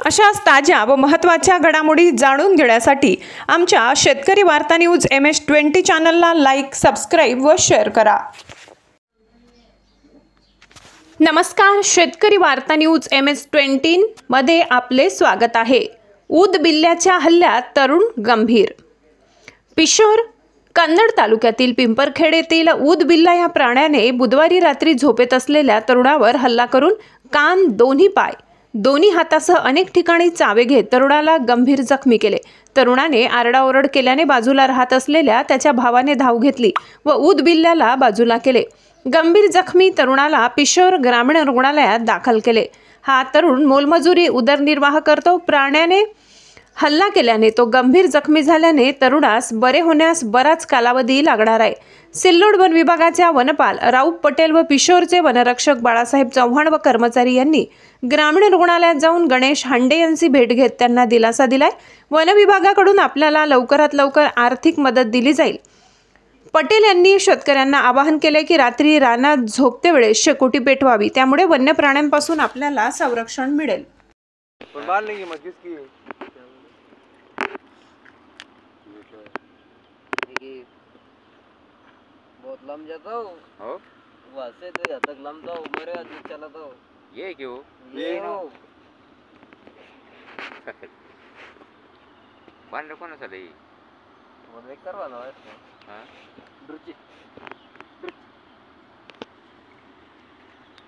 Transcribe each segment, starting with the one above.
अशाच ताज्या व महत्त्वाच्या घडामोडी जाणून घेण्यासाठी आमच्या शेतकरी वार्ता न्यूज MS-20 चॅनलला लाईक, सबस्क्राईब व शेअर करा। नमस्कार, शेतकरी वार्ता न्यूज MS-20 मध्ये आपले स्वागत आहे। ऊद बिल्ल्याच्या हल्ल्यात तरुण गंभीर। पिशोर कन्नड तालुक्यातील पिंपरखेड येथील ऊद बिल्ला या प्राण्याने बुधवारी रात्री झोपेत असलेल्या तरुणावर हल्ला करून कान, दोन्ही पाय, दोन्ही हातासह अनेक ठिकाणी चावे घेत तरुणाला गंभीर जखमी केले। तरुणाने आरडाओरड केल्याने बाजूला राहत असलेल्या त्याच्या भावाने धाव घेतली व ऊद बिल्ल्याला बाजूला केले। गंभीर जखमी तरुणाला पिशोर ग्रामीण रुग्णालयात दाखल केले। हा तरुण मोलमजुरी उदरनिर्वाह करतो। प्राण्याने हल्ला केल्याने तो गंभीर जखमी झाल्याने तरुणास बरे होण्यास बराच कालावधी लागणार आहे। सिल्लोड वन विभागाच्या वनपाल राऊत पटेल व पिशोरचे वनरक्षक बाळासाहेब चव्हाण व कर्मचारी यांनी ग्रामीण रुग्णालयात जाऊन गणेश हांडे यांची भेट घेत त्यांना दिलासा दिलाय। वन विभागाकडून आपल्याला लवकरात लवकर आर्थिक मदत दिली जाईल। पटेल यांनी शेतकऱ्यांना आवाहन केले की रात्री रानात झोपते वेळेस शेकोटी पेटवावी, त्यामुळे वन्य प्राण्यांपासून आपल्याला संरक्षण मिळेल। बहुत लम जाता हो वैसे तो जब तक लम जाओ मेरे अजीब चला तो ये क्यों ये हो बांध रखो ना साले वो देख करवा लो हां रुचि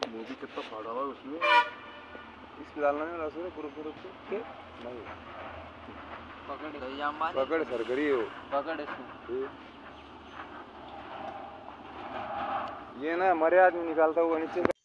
मूवी कितना फाड़ा हुआ उसमें इसमें डालना है रसोई पूरा के नहीं पकड़ सरगरी हो पकड़ इसको ये ना मरे आदमी निकालता हुआ नीचे।